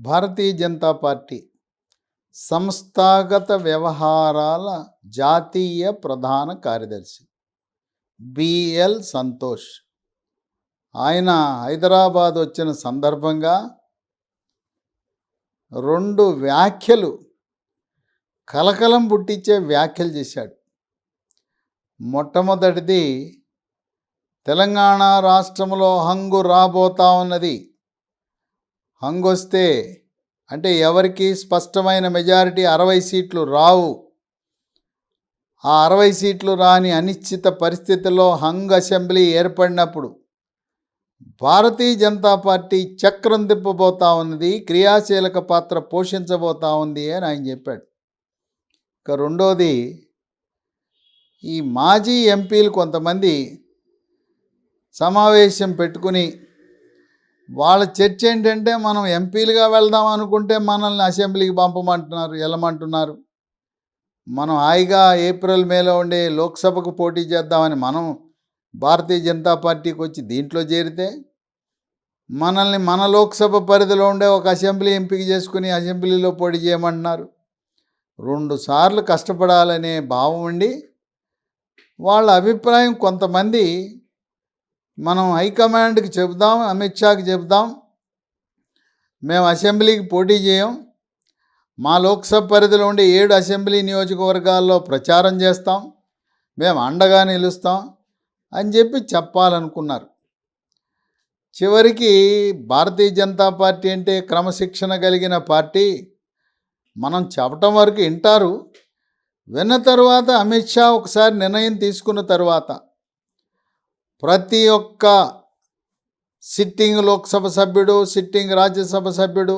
Bharatiya Janata party సంస్థాగత వ్యవహారాల జాతీయ ప్రధాన కార్యదర్శి బిఎల్ సంతోష్ ఆయన హైదరాబాద్ వచ్చిన సందర్భంగా రెండు వ్యాఖ్యలు కలకలం పుట్టించే వ్యాఖ్యలు చేశాడు. మొట్టమొదటిది, తెలంగాణ రాష్ట్రంలో హంగు రాబోతా ఉన్నది. హంగు వస్తే అంటే ఎవరికి స్పష్టమైన మెజారిటీ 60 సీట్లు రావు. ఆ 60 సీట్లు రాని అనిశ్చిత పరిస్థితుల్లో హంగ్ అసెంబ్లీ ఏర్పడినప్పుడు భారతీయ జనతా పార్టీ చక్రం తిప్పబోతా ఉన్నది, క్రియాశీలక పాత్ర పోషించబోతా ఉంది అని ఆయన చెప్పాడు. ఇక రెండోది, ఈ మాజీ ఎంపీలు కొంతమంది సమావేశం పెట్టుకుని వాళ్ళ చర్చ ఏంటంటే, మనం ఎంపీలుగా వెళ్దాం అనుకుంటే మనల్ని అసెంబ్లీకి పంపమంటున్నారు, వెళ్ళమంటున్నారు. మనం హాయిగా ఏప్రిల్ మేలో ఉండే లోక్సభకు పోటీ చేద్దామని మనం భారతీయ జనతా పార్టీకి వచ్చి దీంట్లో చేరితే మనల్ని మన లోక్సభ పరిధిలో ఉండే ఒక అసెంబ్లీ ఎంపిక చేసుకుని అసెంబ్లీలో పోటీ చేయమంటున్నారు. 2 సార్లు కష్టపడాలనే భావం ఉండి వాళ్ళ అభిప్రాయం కొంతమంది, మనం హైకమాండ్కి చెబుదాం, అమిత్ షాకి చెబుదాం, మేము అసెంబ్లీకి పోటీ చేయం, మా లోక్సభ పరిధిలో ఉండే 7 అసెంబ్లీ నియోజకవర్గాల్లో ప్రచారం చేస్తాం, మేము అండగా నిలుస్తాం అని చెప్పి చెప్పాలనుకున్నారు. చివరికి భారతీయ జనతా పార్టీ అంటే క్రమశిక్షణ కలిగిన పార్టీ, మనం చెప్పటం వరకు వింటారు, విన్న తర్వాత అమిత్ షా ఒకసారి నిర్ణయం తీసుకున్న తర్వాత ప్రతి ఒక్క సిట్టింగ్ లోక్సభ సభ్యుడు, సిట్టింగ్ రాజ్యసభ సభ్యుడు,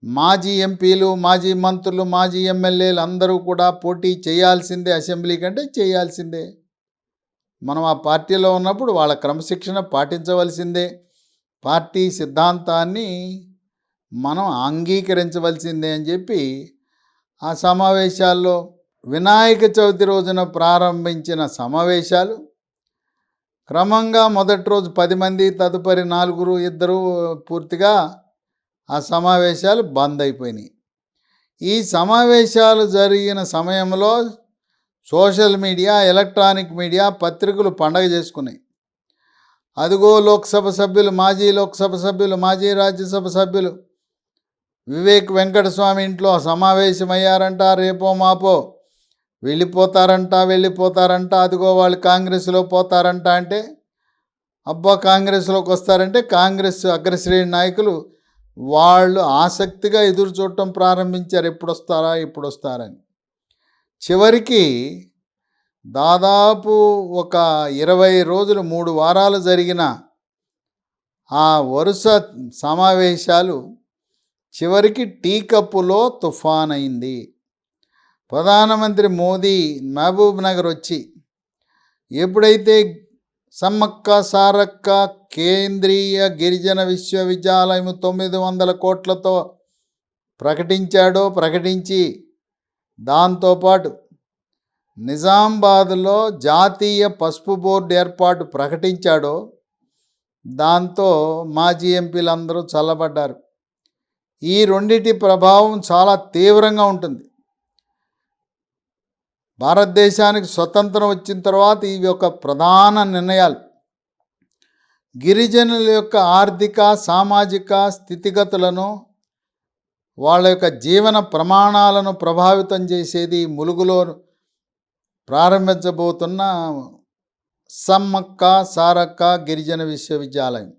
మాజీ ఎంపీలు, మాజీ మంత్రులు, మాజీ ఎమ్మెల్యేలు అందరూ కూడా పోటీ చేయాల్సిందే, అసెంబ్లీ కంటే చేయాల్సిందే. మనం ఆ పార్టీలో ఉన్నప్పుడు వాళ్ళ క్రమశిక్షణ పాటించవలసిందే, పార్టీ సిద్ధాంతాన్ని మనం అంగీకరించవలసిందే అని చెప్పి ఆ సమావేశాల్లో, వినాయక చవితి రోజున ప్రారంభించిన సమావేశాలు క్రమంగా మొదటి రోజు 10 మంది, తదుపరి 4, 2 పూర్తిగా ఆ సమావేశాలు బంద్ అయిపోయినాయి. ఈ సమావేశాలు జరిగిన సమయంలో సోషల్ మీడియా, ఎలక్ట్రానిక్ మీడియా, పత్రికలు పండగ చేసుకున్నాయి. అదిగో లోక్సభ సభ్యులు, మాజీ లోక్సభ సభ్యులు, మాజీ రాజ్యసభ సభ్యులు వివేక్ వెంకటస్వామి ఇంట్లో సమావేశమయ్యారంట, రేపో మాపో వెళ్ళిపోతారంట, అదిగో వాళ్ళు కాంగ్రెస్లో పోతారంట. అంటే అబ్బా కాంగ్రెస్లోకి వస్తారంటే కాంగ్రెస్ అగ్రశ్రేణి నాయకులు వాళ్ళు ఆసక్తిగా ఎదురు చూడటం ప్రారంభించారు, ఎప్పుడు వస్తారని. చివరికి దాదాపు ఒక 20 రోజులు, 3 వారాలు జరిగిన ఆ వరుస సమావేశాలు చివరికి టీ కప్పులో తుఫాన్ అయింది. ప్రధానమంత్రి మోదీ మహబూబ్ నగర్ వచ్చి ఎప్పుడైతే సమ్మక్క సారక్క కేంద్రీయ గిరిజన విశ్వవిద్యాలయం 900 కోట్లతో ప్రకటించి దాంతోపాటు నిజామాబాద్లో జాతీయ పసుపు బోర్డు ఏర్పాటు ప్రకటించాడో, దాంతో మాజీ ఎంపీలందరూ చల్లబడ్డారు. ఈ రెండిటి ప్రభావం చాలా తీవ్రంగా ఉంటుంది. భారతదేశానికి స్వతంత్రం వచ్చిన తర్వాత ఇవి ఒక ప్రధాన నిర్ణయాలు. గిరిజనుల యొక్క ఆర్థిక, సామాజిక స్థితిగతులను, వాళ్ళ యొక్క జీవన ప్రమాణాలను ప్రభావితం చేసేది ములుగులో ప్రారంభించబోతున్న సమ్మక్క సారక్క గిరిజన విశ్వవిద్యాలయం.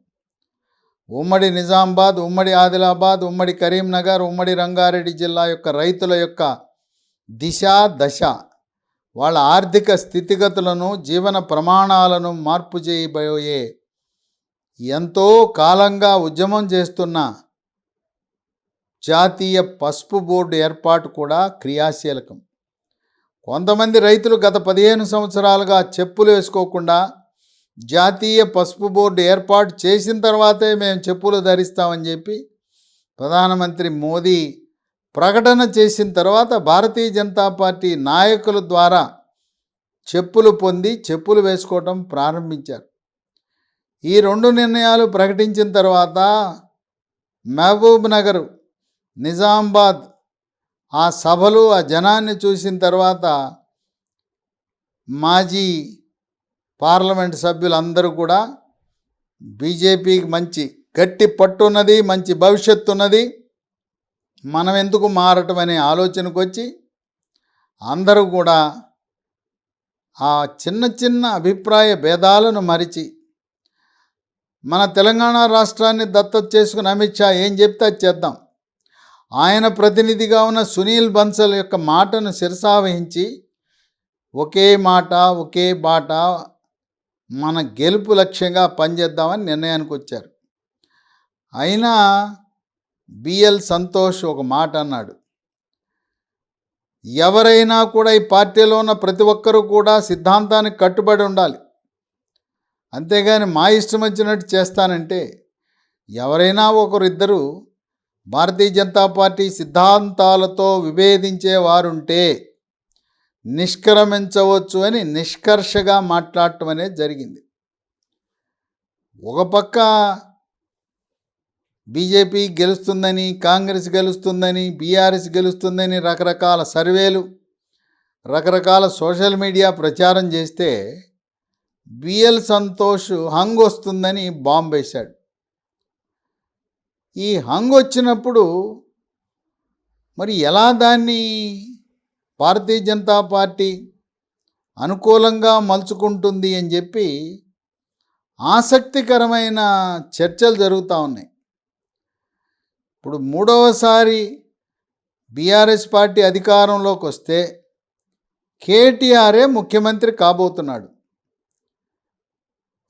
ఉమ్మడి నిజామాబాద్, ఉమ్మడి ఆదిలాబాద్, ఉమ్మడి కరీంనగర్, ఉమ్మడి రంగారెడ్డి జిల్లా యొక్క రైతుల యొక్క దశ, వాళ్ళ ఆర్థిక స్థితిగతులను, జీవన ప్రమాణాలను మార్పు చేయబోయే ఎంతో కాలంగా ఉద్యమం చేస్తున్న జాతీయ పసుపు బోర్డు ఏర్పాటు కూడా క్రియాశీలకం. కొంతమంది రైతులు గత 15 సంవత్సరాలుగా చెప్పులు వేసుకోకుండా జాతీయ పసుపు బోర్డు ఏర్పాటు చేసిన తర్వాతే మేము చెప్పులు ధరిస్తామని చెప్పి ప్రధానమంత్రి మోదీ ప్రకటన చేసిన తర్వాత భారతీయ జనతా పార్టీ నాయకుల ద్వారా చెప్పులు పొంది చెప్పులు వేసుకోవటం ప్రారంభించారు. ఈ 2 నిర్ణయాలు ప్రకటించిన తర్వాత మహబూబ్ నగర్, నిజామాబాద్ ఆ సభలు ఆ జనాన్ని చూసిన తర్వాత మాజీ పార్లమెంట్ సభ్యులందరూ కూడా బీజేపీకి మంచి గట్టి పట్టున్నది, మంచి భవిష్యత్తు ఉన్నది, మనం ఎందుకు మారటం అనే ఆలోచనకు వచ్చి అందరూ కూడా ఆ చిన్న చిన్న అభిప్రాయ భేదాలను మరిచి మన తెలంగాణ రాష్ట్రాన్ని దత్తత చేసుకుని అమిత్ షా ఏం చెప్తే అది చేద్దాం, ఆయన ప్రతినిధిగా ఉన్న సునీల్ బన్సల్ యొక్క మాటను శిరసావహించి ఒకే మాట ఒకే బాట మన గెలుపు లక్ష్యంగా పనిచేద్దామని నిర్ణయానికి వచ్చారు. అయినా బిఎల్ సంతోష్ ఒక మాట అన్నాడు, ఎవరైనా కూడా ఈ పార్టీలో ఉన్న ప్రతి ఒక్కరూ కూడా సిద్ధాంతానికి కట్టుబడి ఉండాలి, అంతేగాని మా ఇష్టం వచ్చినట్టు చేస్తానంటే ఎవరైనా ఒకరిద్దరు భారతీయ జనతా పార్టీ సిద్ధాంతాలతో విభేదించే వారుంటే నిష్క్రమించవచ్చు అని నిష్కర్షగా మాట్లాడటం అనేది జరిగింది. ఒక పక్క బీజేపీ గెలుస్తుందని, కాంగ్రెస్ గెలుస్తుందని, బీఆర్ఎస్ గెలుస్తుందని రకరకాల సర్వేలు, రకరకాల సోషల్ మీడియా ప్రచారం చేస్తే బిఎల్ సంతోష్ హంగ్ వస్తుందని బాంబు వేశాడు. ఈ హంగ్ వచ్చినప్పుడు మరి ఎలా దాన్ని భారతీయ జనతా పార్టీ అనుకూలంగా మలుచుకుంటుంది అని చెప్పి ఆసక్తికరమైన చర్చలు జరుగుతూ ఉన్నాయి. ఇప్పుడు మూడవసారి బీఆర్ఎస్ పార్టీ అధికారంలోకి వస్తే కేటీఆరే ముఖ్యమంత్రి కాబోతున్నాడు.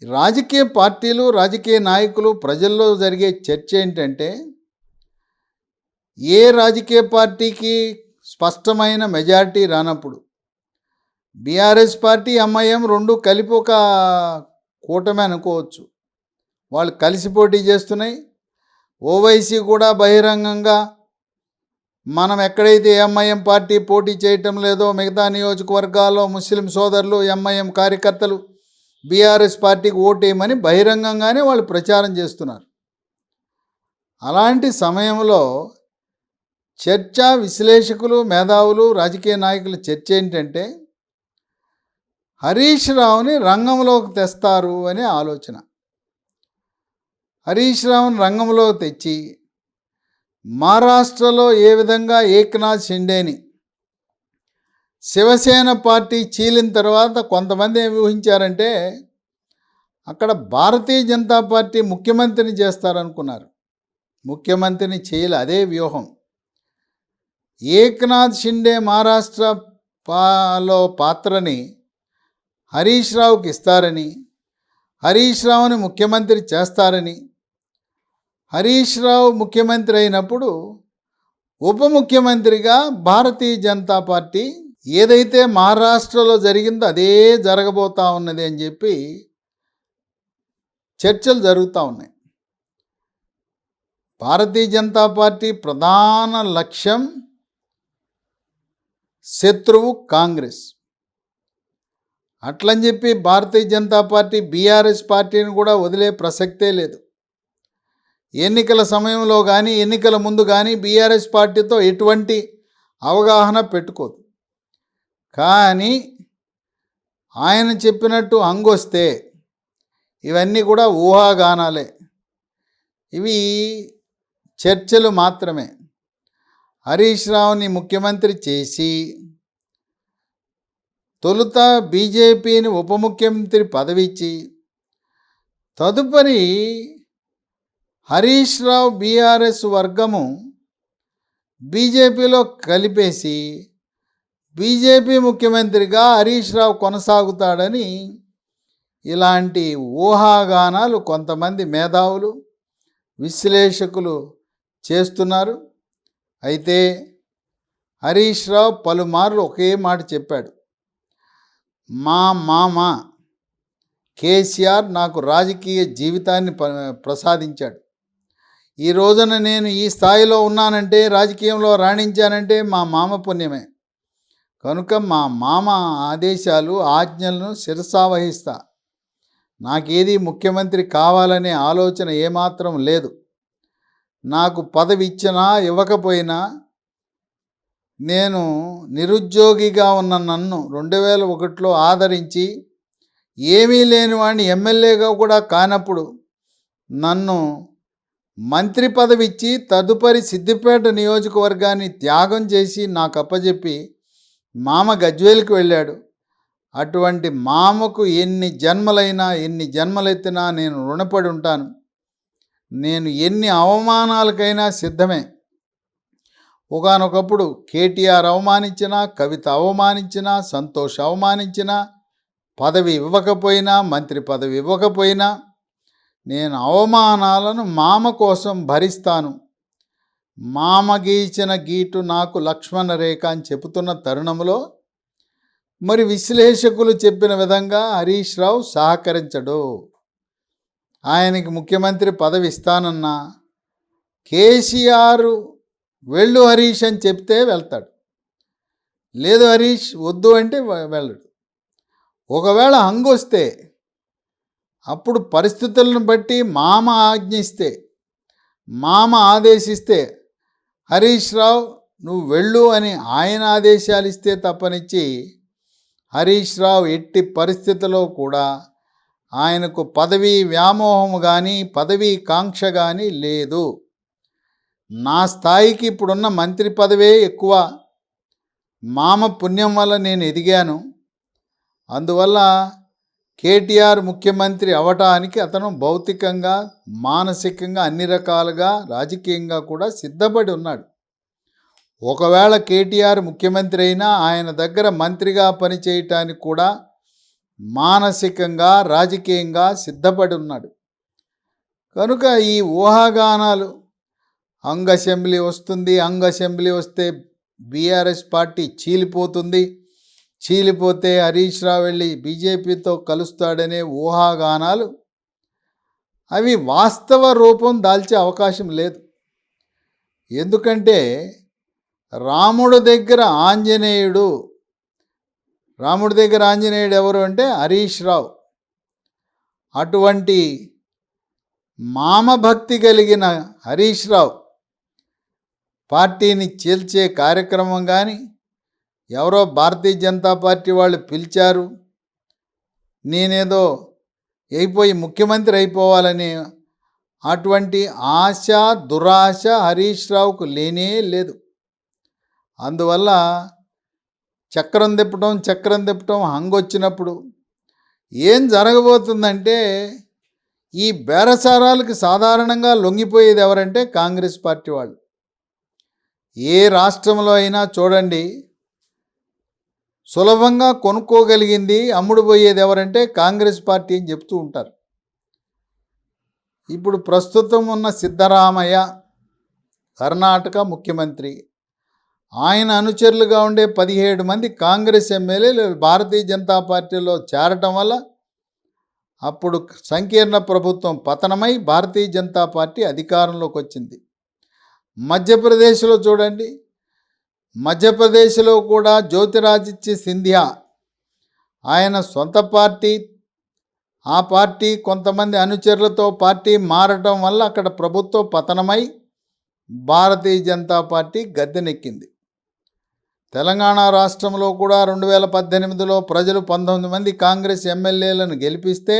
రాజకీయ పార్టీలు, రాజకీయ నాయకులు, ప్రజల్లో జరిగే చర్చ ఏంటంటే ఏ రాజకీయ పార్టీకి స్పష్టమైన మెజారిటీ రానప్పుడు బీఆర్ఎస్ పార్టీ, ఎంఐఎం రెండు కలిపి ఒక కూటమి అనుకోవచ్చు, వాళ్ళు కలిసి పోటీ చేస్తున్నాయి. ఓవైసీ కూడా బహిరంగంగా మనం ఎక్కడైతే ఎంఐఎం పార్టీ పోటీ చేయటం లేదో మిగతా నియోజకవర్గాల్లో ముస్లిం సోదరులు, ఎంఐఎం కార్యకర్తలు బీఆర్ఎస్ పార్టీకి ఓటేయమని బహిరంగంగానే వాళ్ళు ప్రచారం చేస్తున్నారు. అలాంటి సమయంలో చర్చ, విశ్లేషకులు, మేధావులు, రాజకీయ నాయకుల చర్చ ఏంటంటే హరీష్ రావుని రంగంలోకి తెస్తారు అనే ఆలోచన. హరీష్ రావుని రంగంలోకి తెచ్చి మహారాష్ట్రలో ఏ విధంగా ఏక్నాథ్ షిండేని శివసేన పార్టీ చీలిన తర్వాత కొంతమంది ఏమి ఊహించారంటే అక్కడ భారతీయ జనతా పార్టీ ముఖ్యమంత్రిని చేస్తారనుకున్నారు. ముఖ్యమంత్రిని చేయలే, అదే వ్యూహం. ఏక్నాథ్ షిండే మహారాష్ట్రలో పాత్రని హరీష్ రావుకి ఇస్తారని, హరీష్ రావుని ముఖ్యమంత్రి చేస్తారని, హరీష్ రావు ముఖ్యమంత్రి అయినప్పుడు ఉప ముఖ్యమంత్రిగా భారతీయ జనతా పార్టీ ఏదైతే మహారాష్ట్రలో జరిగిందో అదే జరగబోతా ఉన్నది అని చెప్పి చర్చలు జరుగుతూ ఉన్నాయి. భారతీయ జనతా పార్టీ ప్రధాన లక్ష్యం శత్రువు కాంగ్రెస్. అట్లని చెప్పి భారతీయ జనతా పార్టీ బీఆర్ఎస్ పార్టీని కూడా వదిలే ప్రసక్తే లేదు. ఎన్నికల సమయంలో కానీ ఎన్నికల ముందు కానీ బీఆర్ఎస్ పార్టీతో ఎటువంటి అవగాహన పెట్టుకోదు. కానీ ఆయన చెప్పినట్టు హంగొస్తే ఇవన్నీ కూడా ఊహాగానాలే, ఇవి చర్చలు మాత్రమే. హరీష్ రావుని ముఖ్యమంత్రి చేసి తొలుత బీజేపీని ఉప ముఖ్యమంత్రి పదవి ఇచ్చి తదుపరి హరీష్ రావు బీఆర్ఎస్ వర్గము బీజేపీలో కలిపేసి బీజేపీ ముఖ్యమంత్రిగా హరీష్ రావు కొనసాగుతాడని ఇలాంటి ఊహాగానాలు కొంతమంది మేధావులు, విశ్లేషకులు చేస్తున్నారు. అయితే హరీష్ రావు పలుమార్లు ఒకే మాట చెప్పాడు, మా మామ కేసీఆర్ నాకు రాజకీయ జీవితాన్ని ప్రసాదించాడు. ఈ రోజున నేను ఈ స్థాయిలో ఉన్నానంటే, రాజకీయంలో రాణించానంటే మా మామ పుణ్యమే. కనుక మా మామ ఆదేశాలు, ఆజ్ఞలను శిరసావహిస్తా. నాకేది ముఖ్యమంత్రి కావాలనే ఆలోచన ఏమాత్రం లేదు. నాకు పదవి ఇచ్చినా ఇవ్వకపోయినా నేను నిరుద్యోగిగా ఉన్న నన్ను 2001లో ఆదరించి ఏమీ లేని వాడిని ఎమ్మెల్యేగా కూడా కానప్పుడు నన్ను మంత్రి పదవి ఇచ్చి తదుపరి సిద్దిపేట నియోజకవర్గాన్ని త్యాగం చేసి నాకు అప్పచెప్పి మామ గజ్వేల్కి వెళ్ళాడు. అటువంటి మామకు ఎన్ని జన్మలెత్తినా నేను రుణపడి ఉంటాను. నేను ఎన్ని అవమానాలకైనా సిద్ధమే. ఒకానొకప్పుడు కేటీఆర్ అవమానించినా, కవిత అవమానించినా, సంతోష్ అవమానించినా, పదవి ఇవ్వకపోయినా, మంత్రి పదవి ఇవ్వకపోయినా నేను అవమానాలను మామ కోసం భరిస్తాను. మామ గీచిన గీటు నాకు లక్ష్మణ రేఖ అని చెబుతున్న తరుణంలో మరి విశ్లేషకులు చెప్పిన విధంగా హరీష్ రావు సహకరించడు. ఆయనకి ముఖ్యమంత్రి పదవి ఇస్తానన్నా కేసీఆర్ వెళ్ళు హరీష్ అని చెప్తే వెళ్తాడు, లేదు హరీష్ వద్దు అంటే వెళ్ళడు. ఒకవేళ హంగొస్తే అప్పుడు పరిస్థితులను బట్టి మామ ఆజ్ఞిస్తే, మామ ఆదేశిస్తే హరీష్ రావు నువ్వు వెళ్ళు అని ఆయన ఆదేశాలు ఇస్తే తప్పనిచ్చి హరీష్ రావు ఎట్టి పరిస్థితుల్లో కూడా ఆయనకు పదవీ వ్యామోహం కానీ పదవీ కాంక్ష కానీ లేదు. నా స్థాయికి ఇప్పుడున్న మంత్రి పదవే ఎక్కువ. మామ పుణ్యం వల్ల నేను ఎదిగాను. అందువల్ల కేటీఆర్ ముఖ్యమంత్రి అవటానికి అతను భౌతికంగా, మానసికంగా, అన్ని రకాలుగా, రాజకీయంగా కూడా సిద్ధపడి ఉన్నాడు. ఒకవేళ కేటీఆర్ ముఖ్యమంత్రి అయినా ఆయన దగ్గర మంత్రిగా పనిచేయటానికి కూడా మానసికంగా, రాజకీయంగా సిద్ధపడి ఉన్నాడు. కనుక ఈ ఊహాగానాలు అంగ్ అసెంబ్లీ వస్తుంది, అంగ్ అసెంబ్లీ వస్తే బీఆర్ఎస్ పార్టీ చీలిపోతుంది, చీలిపోతే హరీష్ రావు వెళ్ళి బీజేపీతో కలుస్తాడనే ఊహాగానాలు అవి వాస్తవ రూపం దాల్చే అవకాశం లేదు. ఎందుకంటే రాముడి దగ్గర ఆంజనేయుడు ఎవరు అంటే హరీష్ రావు. అటువంటి మామభక్తి కలిగిన హరీష్ రావు పార్టీని చీల్చే కార్యక్రమం కానీ, ఎవరో భారతీయ జనతా పార్టీ వాళ్ళు పిలిచారు, నేనేదో ముఖ్యమంత్రి అయిపోవాలని అటువంటి ఆశ, దురాశ హరీష్ రావుకు లేనే లేదు. అందువల్ల చక్రం తిప్పటం హంగొచ్చినప్పుడు ఏం జరగబోతుందంటే, ఈ బేరసారాలకు సాధారణంగా లొంగిపోయేది ఎవరంటే కాంగ్రెస్ పార్టీ వాళ్ళు. ఏ రాష్ట్రంలో అయినా చూడండి, సులభంగా కొనుక్కోగలిగింది, అమ్ముడు పోయేది ఎవరంటే కాంగ్రెస్ పార్టీ అని చెప్తూ ఉంటారు. ఇప్పుడు ప్రస్తుతం ఉన్న సిద్ధరామయ్య కర్ణాటక ముఖ్యమంత్రి, ఆయన అనుచరులుగా ఉండే 17 మంది కాంగ్రెస్ ఎమ్మెల్యేలు భారతీయ జనతా పార్టీలో చేరటం వల్ల అప్పుడు సంకీర్ణ ప్రభుత్వం పతనమై భారతీయ జనతా పార్టీ అధికారంలోకి వచ్చింది. మధ్యప్రదేశ్లో చూడండి, మధ్యప్రదేశ్లో కూడా జ్యోతిరాదిత్య సింధియా ఆయన సొంత పార్టీ, ఆ పార్టీ కొంతమంది అనుచరులతో పార్టీ మారటం వల్ల అక్కడ ప్రభుత్వం పతనమై భారతీయ జనతా పార్టీ గద్దెనెక్కింది. తెలంగాణ రాష్ట్రంలో కూడా 2018లో ప్రజలు 19 మంది కాంగ్రెస్ ఎమ్మెల్యేలను గెలిపిస్తే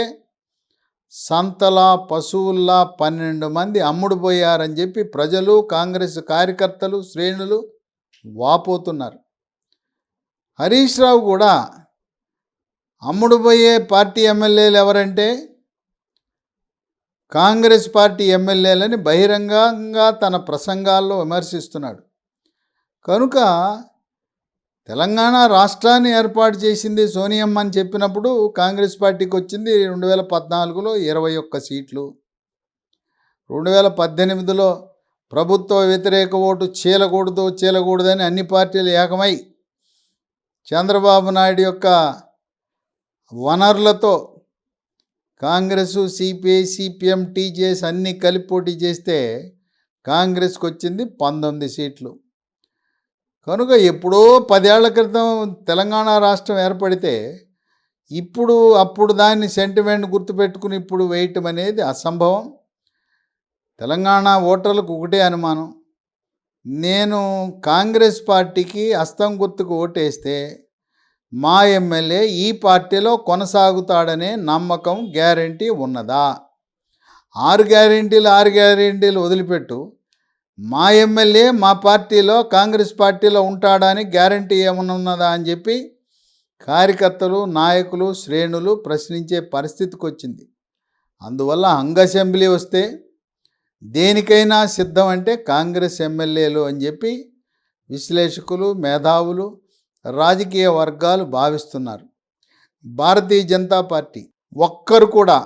సంతలా పశువుల్లా 12 మంది అమ్ముడుపోయారని చెప్పి ప్రజలు, కాంగ్రెస్ కార్యకర్తలు, శ్రేణులు వాపోతున్నారు. హరీష్ రావు కూడా అమ్ముడుపోయే పార్టీ ఎమ్మెల్యేలు ఎవరంటే కాంగ్రెస్ పార్టీ ఎమ్మెల్యేలని బహిరంగంగా తన ప్రసంగాల్లో విమర్శిస్తున్నాడు. కనుక తెలంగాణ రాష్ట్రాన్ని ఏర్పాటు చేసింది సోనియమ్మ అని చెప్పినప్పుడు కాంగ్రెస్ పార్టీకి వచ్చింది 2014లో 21 సీట్లు. 2018లో ప్రభుత్వ వ్యతిరేక ఓటు చీలకూడదని అన్ని పార్టీలు ఏకమై చంద్రబాబు నాయుడు యొక్క వనరులతో కాంగ్రెస్, సిపిఐ, సిపిఎం, టీజేఎస్ అన్నీ కలిపి పోటీ చేస్తే కాంగ్రెస్కి వచ్చింది 19 సీట్లు. కనుక ఎప్పుడో 10 ఏళ్ల క్రితం తెలంగాణ రాష్ట్రం ఏర్పడితే అప్పుడు దాన్ని సెంటిమెంట్ గుర్తుపెట్టుకుని ఇప్పుడు వేయటం అనేది అసంభవం. తెలంగాణ ఓటర్లకు ఒకటే అనుమానం, నేను కాంగ్రెస్ పార్టీకి హస్తం గుర్తుకు ఓటేస్తే మా ఎమ్మెల్యే ఈ పార్టీలో కొనసాగుతాడనే నమ్మకం, గ్యారంటీ ఉన్నదా? 6 గ్యారెంటీలు వదిలిపెట్టు, మా ఎమ్మెల్యే మా పార్టీలో కాంగ్రెస్ పార్టీలో ఉంటాడని గ్యారంటీ ఏమన్నా ఉన్నదా అని చెప్పి కార్యకర్తలు, నాయకులు, శ్రేణులు ప్రశ్నించే పరిస్థితికి వచ్చింది. అందువల్ల హంగ్ అసెంబ్లీ వస్తే దేనికైనా సిద్ధం అంటే కాంగ్రెస్ ఎమ్మెల్యేలు అని చెప్పి విశ్లేషకులు, మేధావులు, రాజకీయ వర్గాలు భావిస్తున్నారు. భారతీయ జనతా పార్టీ ఒక్కరు కూడా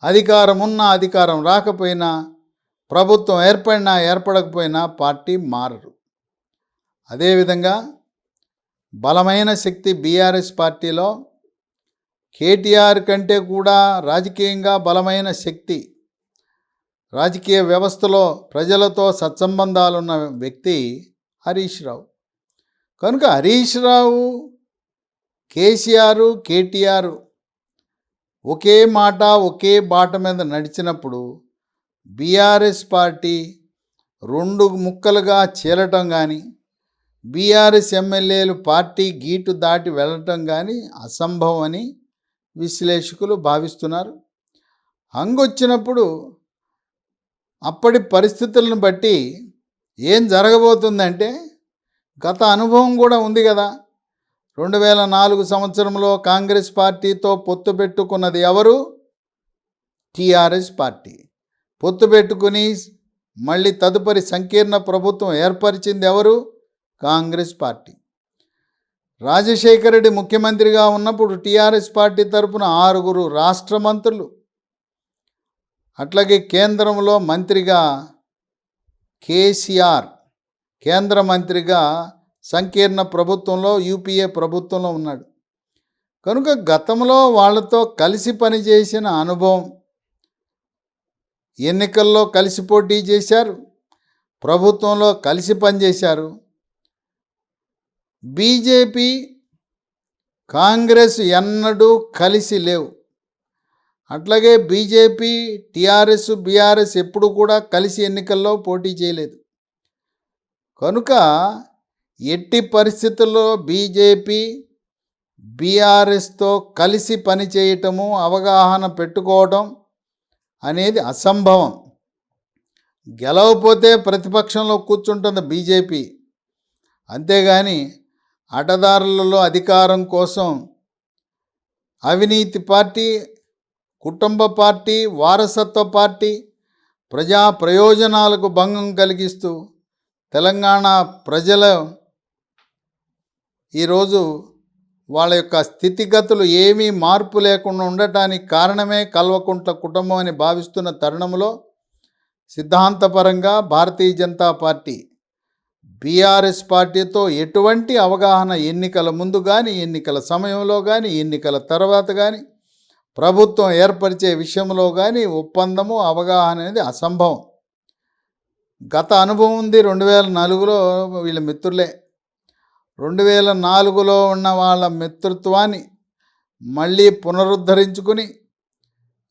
అధికారం ఉన్నా అధికారం రాకపోయినా, ప్రభుత్వం ఏర్పడినా ఏర్పడకపోయినా పార్టీ మారరు. అదేవిధంగా బలమైన శక్తి బీఆర్ఎస్ పార్టీలో కేటీఆర్ కంటే కూడా రాజకీయంగా బలమైన శక్తి, రాజకీయ వ్యవస్థలో ప్రజలతో సత్సంబంధాలున్న వ్యక్తి హరీష్ రావు. కనుక హరీష్ రావు, కేసీఆర్, కేటీఆర్ ఒకే మాట ఒకే బాట మీద నడిచినప్పుడు బీఆర్ఎస్ పార్టీ 2 ముక్కలుగా చీలటం కానీ, బీఆర్ఎస్ ఎమ్మెల్యేలు పార్టీ గీటు దాటి వెళ్ళటం కానీ అసంభవం అని విశ్లేషకులు భావిస్తున్నారు. హంగొచ్చినప్పుడు అప్పటి పరిస్థితులను బట్టి ఏం జరగబోతుందంటే, గత అనుభవం కూడా ఉంది కదా. 2004 సంవత్సరంలో కాంగ్రెస్ పార్టీతో పొత్తు పెట్టుకున్నది ఎవరు? TRS party. పొత్తు పెట్టుకుని మళ్ళీ తదుపరి సంకీర్ణ ప్రభుత్వం ఏర్పరిచింది ఎవరు? కాంగ్రెస్ పార్టీ. రాజశేఖర రెడ్డి ముఖ్యమంత్రిగా ఉన్నప్పుడు టీఆర్ఎస్ పార్టీ తరపున 6 రాష్ట్ర మంత్రులు, అట్లాగే కేంద్రంలో మంత్రిగా కేసీఆర్, కేంద్ర మంత్రిగా సంకీర్ణ ప్రభుత్వంలో యూపీఏ ప్రభుత్వంలో ఉన్నాడు. కనుక గతంలో వాళ్ళతో కలిసి పనిచేసిన అనుభవం, ఎన్నికల్లో కలిసి పోటీ చేశారు, ప్రభుత్వంలో కలిసి పనిచేశారు. బీజేపీ, కాంగ్రెస్ ఎన్నడూ కలిసి లేవు. అట్లాగే బీజేపీ, టీఆర్ఎస్, బీఆర్ఎస్ ఎప్పుడు కూడా కలిసి ఎన్నికల్లో పోటీ చేయలేదు. కనుక ఎట్టి పరిస్థితుల్లో బీజేపీ, బీఆర్ఎస్తో కలిసి పనిచేయటము, అవగాహన పెట్టుకోవడం అనేది అసంభవం. గెలవపోతే ప్రతిపక్షంలో కూర్చుంటుంది బీజేపీ, అంతేగాని అడ్డదారులలో అధికారం కోసం అవినీతి పార్టీ, కుటుంబ పార్టీ, వారసత్వ పార్టీ, ప్రజా ప్రయోజనాలకు భంగం కలిగిస్తూ తెలంగాణ ప్రజల ఈరోజు వాళ్ళ యొక్క స్థితిగతులు ఏమీ మార్పు లేకుండా ఉండటానికి కారణమే కల్వకుంట్ల కుటుంబం అని భావిస్తున్న తరుణంలో సిద్ధాంతపరంగా భారతీయ జనతా పార్టీ బీఆర్ఎస్ పార్టీతో ఎటువంటి అవగాహన ఎన్నికల ముందు కానీ, ఎన్నికల సమయంలో కానీ, ఎన్నికల తర్వాత కానీ, ప్రభుత్వం ఏర్పరిచే విషయంలో కానీ ఒప్పందము, అవగాహన అనేది అసంభవం. గత అనుభవం ఉంది. 2004లో వీళ్ళ మిత్రులే. 2004లో ఉన్న వాళ్ళ మిత్రత్వాన్ని మళ్ళీ పునరుద్ధరించుకుని,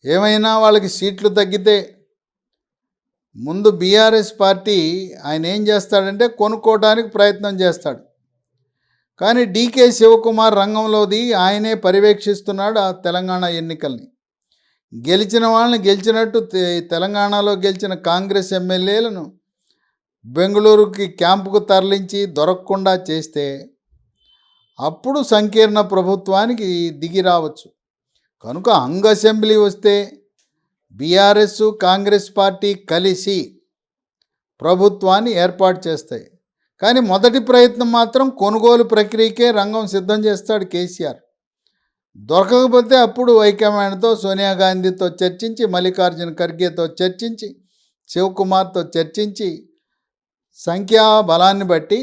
ఏమైనా వాళ్ళకి సీట్లు తగ్గితే ముందు బీఆర్ఎస్ పార్టీ ఆయన ఏం చేస్తాడంటే కొనుక్కోవడానికి ప్రయత్నం చేస్తాడు. కానీ డీకే శివకుమార్ రంగంలో దిగి ఆయనే పర్యవేక్షిస్తున్నాడు ఆ తెలంగాణ ఎన్నికల్ని. గెలిచిన వాళ్ళని గెలిచినట్టు, తెలంగాణలో గెలిచిన కాంగ్రెస్ ఎమ్మెల్యేలను బెంగళూరుకి క్యాంపుకు తరలించి దొరకకుండా చేస్తే అప్పుడు సంకీర్ణ ప్రభుత్వానికి దిగి రావచ్చు. కనుక హంగ్ అసెంబ్లీ వస్తే బీఆర్ఎస్, కాంగ్రెస్ పార్టీ కలిసి ప్రభుత్వాన్ని ఏర్పాటు చేస్తాయి. కానీ మొదటి ప్రయత్నం మాత్రం కొనుగోలు ప్రక్రియకే రంగం సిద్ధం చేస్తాడు కేసీఆర్. దొరకకపోతే అప్పుడు హైకమాండ్తో, సోనియా గాంధీతో చర్చించి, మల్లికార్జున ఖర్గేతో చర్చించి, శివకుమార్తో చర్చించి సంఖ్యా బలాన్ని బట్టి